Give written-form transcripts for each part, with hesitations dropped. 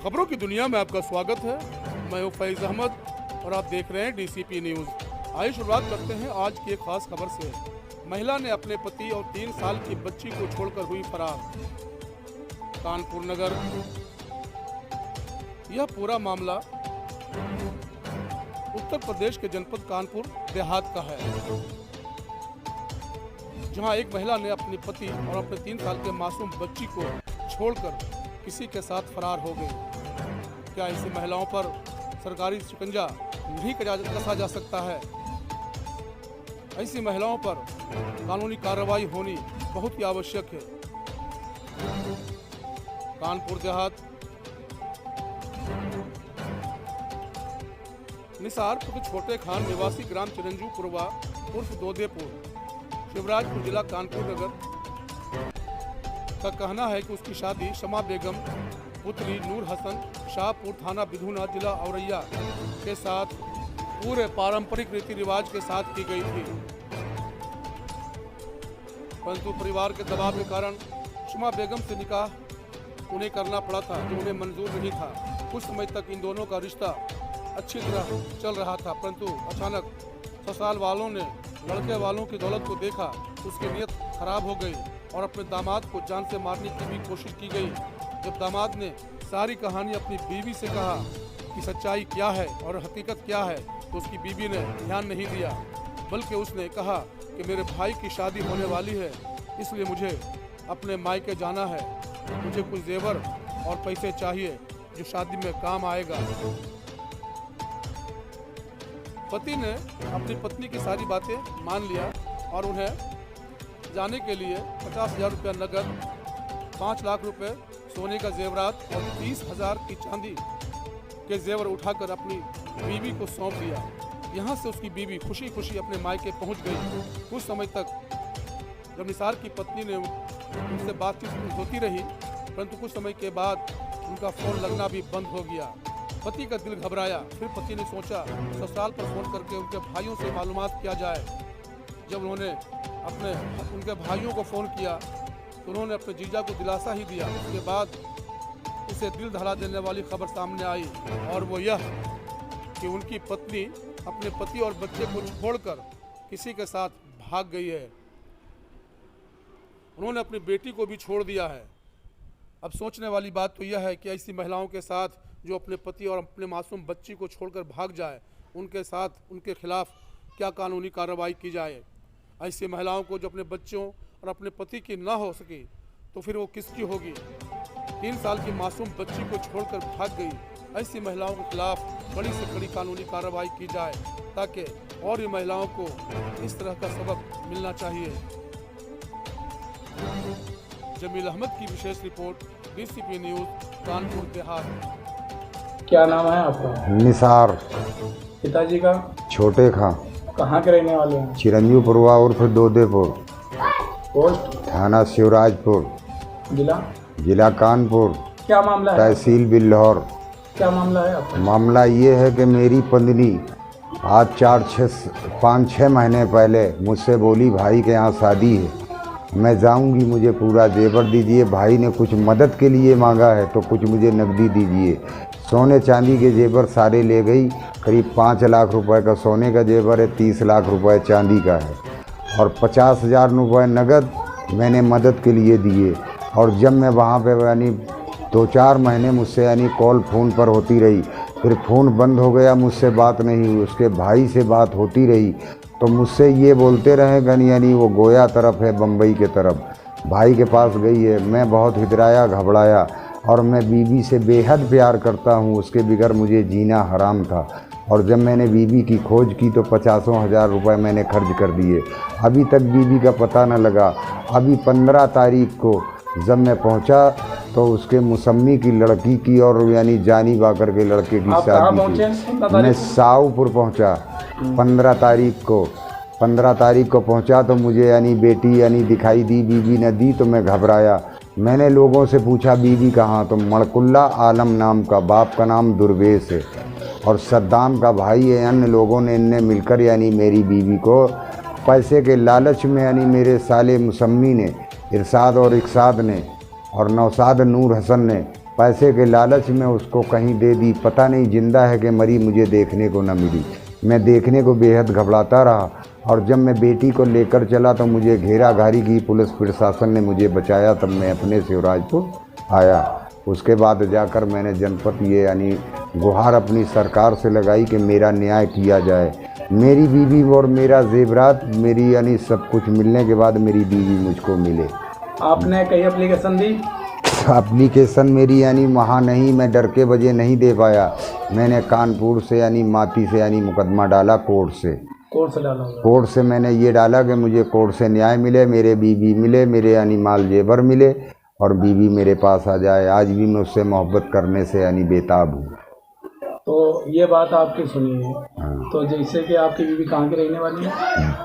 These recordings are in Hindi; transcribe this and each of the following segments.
खबरों की दुनिया में आपका स्वागत है। मैं हूं फैज़ अहमद और आप देख रहे हैं डीसीपी न्यूज़। आइए शुरुआत करते हैं आज की एक खास खबर से। महिला ने अपने पति और 3 साल की बच्ची को छोड़कर हुई फरार। कानपुर नगर। यह पूरा मामला उत्तर प्रदेश के जनपद कानपुर देहात का है, जहां एक महिला ने अपने पति और अपने 3 साल के मासूम बच्ची को छोड़कर किसी के साथ फरार हो गई। क्या ऐसी महिलाओं पर सरकारी शिकंजा नहीं कसा जा सकता है? ऐसी महिलाओं पर कानूनी कार्रवाई होनी बहुत ही आवश्यक है। कानपुर देहात निसारपुर के छोटे खान निवासी ग्राम चिरंजीपुरवा उर्फ दोदेपुर, शिवराजपुर जिला कानपुर नगर का कहना है कि उसकी शादी शमा बेगम पुत्री नूर हसन शाहपुर थाना बिधुना जिला औरैया के साथ पूरे पारंपरिक रीति रिवाज के साथ की गई थी, परंतु परिवार के दबाव के कारण शमा बेगम से निकाह उन्हें करना पड़ा था, जो उन्हें मंजूर नहीं था। कुछ समय तक इन दोनों का रिश्ता अच्छी तरह चल रहा था, परंतु अचानक ससुराल वालों ने लड़के वालों की दौलत को देखा, उसकी नीयत खराब हो गई और अपने दामाद को जान से मारने की भी कोशिश की गई। जब दामाद ने सारी कहानी अपनी बीवी से कहा कि सच्चाई क्या है और हकीकत क्या है, तो उसकी बीवी ने ध्यान नहीं दिया, बल्कि उसने कहा कि मेरे भाई की शादी होने वाली है, इसलिए मुझे अपने मायके जाना है। मुझे कुछ जेवर और पैसे चाहिए जो शादी में काम आएगा। पति ने अपनी पत्नी की सारी बातें मान लिया और उन्हें जाने के लिए 50,000 रुपया नकद, 5 लाख रुपए सोने का जेवरात और 30,000 की चांदी के जेवर उठाकर अपनी बीवी को सौंप दिया। यहाँ से उसकी बीवी खुशी खुशी अपने मायके पहुँच गई। कुछ समय तक जब निसार की पत्नी ने उनसे बातचीत होती रही, परंतु कुछ समय के बाद उनका फ़ोन लगना भी बंद हो गया। पति का दिल घबराया। फिर पति ने सोचा ससुराल पर फ़ोन करके उनके भाइयों से मालूमात किया जाए। जब उन्होंने उनके भाइयों को फ़ोन किया तो उन्होंने अपने जीजा को दिलासा ही दिया। उसके बाद उसे दिल दहला देने वाली खबर सामने आई, और वो यह कि उनकी पत्नी अपने पति और बच्चे को छोड़कर किसी के साथ भाग गई है। उन्होंने अपनी बेटी को भी छोड़ दिया है। अब सोचने वाली बात तो यह है कि ऐसी महिलाओं के साथ जो अपने पति और अपने मासूम बच्ची को छोड़कर भाग जाए, उनके खिलाफ क्या कानूनी कार्रवाई की जाए। ऐसी महिलाओं को जो अपने बच्चों और अपने पति की ना हो सकी तो फिर वो किसकी होगी? 3 साल की मासूम बच्ची को छोड़कर भाग गई। ऐसी महिलाओं के खिलाफ बड़ी से बड़ी कानूनी कार्रवाई की जाए, ताकि और भी महिलाओं को इस तरह का सबक मिलना चाहिए। जमील अहमद की विशेष report, DCP news, Kanpur Dehat. क्या नाम है आपका? निसार। पिताजी का? छोटे खां। कहाँ के रहने वाले हैं? चिरंजीपुरवा उर्फ दोदेपुर, पोस्ट थाना शिवराजपुर, जिला कानपुर, क्या मामला है? तहसील बिल्लौर। क्या मामला है आपका? मामला ये है कि मेरी पत्नी आज 5-6 महीने पहले मुझसे बोली भाई के यहाँ शादी है, मैं जाऊंगी, मुझे पूरा जेवर दीजिए। भाई ने कुछ मदद के लिए मांगा है तो कुछ मुझे नकदी दीजिए। सोने चांदी के जेवर सारे ले गई। करीब 5 लाख रुपए का सोने का जेवर है, 30 लाख रुपए चांदी का है और 50,000 रुपये नगद मैंने मदद के लिए दिए। और जब मैं वहाँ पे यानी 2-4 महीने मुझसे यानी कॉल फ़ोन पर होती रही, फिर फ़ोन बंद हो गया, मुझसे बात नहीं हुई। उसके भाई से बात होती रही तो मुझसे ये बोलते रहे यानी वो गोया तरफ है, बम्बई के तरफ भाई के पास गई है। मैं बहुत हितराया, घबराया और मैं बीवी से बेहद प्यार करता हूँ, उसके बगैर मुझे जीना हराम था। और जब मैंने बीवी की खोज की तो 50,000 रुपये मैंने खर्च कर दिए। अभी तक बीवी का पता न लगा। अभी 15 तारीख को जब मैं पहुंचा तो उसके मुसम्मी की लड़की की और यानी जानी बाकर के लड़के की शादी थी। मैं साऊपुर पहुंचा 15 तारीख को। 15 तारीख को पहुंचा तो मुझे यानी बेटी यानी दिखाई दी, बीवी न दी तो मैं घबराया। मैंने लोगों से पूछा बीवी कहाँ, तो मड़कुल्ला आलम नाम का, बाप का नाम दुर्वेश है और सद्दाम का भाई है। अन्य लोगों ने इनने मिलकर यानी मेरी बीवी को पैसे के लालच में यानी मेरे साले मुसम्मी ने, इरशाद और इकसाद ने और नौसाद नूर हसन ने पैसे के लालच में उसको कहीं दे दी, पता नहीं जिंदा है कि मरी, मुझे देखने को न मिली। मैं देखने को बेहद घबराता रहा और जब मैं बेटी को लेकर चला तो मुझे घेरा घारी की, पुलिस प्रशासन ने मुझे बचाया, तब मैं अपने शिवराजपुर आया। उसके बाद जाकर मैंने जनपद ये यानी गुहार अपनी सरकार से लगाई कि मेरा न्याय किया जाए। मेरी बीवी और मेरा जेवरात, मेरी यानी सब कुछ मिलने के बाद मेरी बीवी मुझको मिले। आपने कहीं एप्लीकेशन दी? एप्लीकेशन मेरी यानी वहाँ नहीं, मैं डर के वजह नहीं दे पाया। मैंने कानपुर से यानी माती से यानी मुकदमा डाला कोर्ट से। कोर्ट से डाला होगा? कोर्ट से मैंने ये डाला कि मुझे कोर्ट से न्याय मिले, मेरे बीवी मिले, मेरे यानी माल जेवर मिले और बीवी मेरे पास आ जाए। आज भी मैं उससे मोहब्बत करने से यानी बेताब हूँ। तो ये बात आपकी सुनी है। हाँ। तो जैसे कि आपकी बीवी कहाँ की रहने वाली है?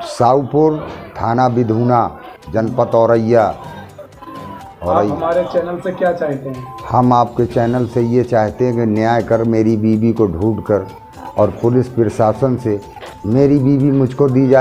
साहूपुर, थाना बिधूना, जनपद औरैया। आप हमारे चैनल से क्या चाहते हैं? हम आपके चैनल से ये चाहते हैं कि न्याय कर, मेरी बीवी को ढूंढ कर और पुलिस प्रशासन से मेरी बीवी मुझको दी जाए।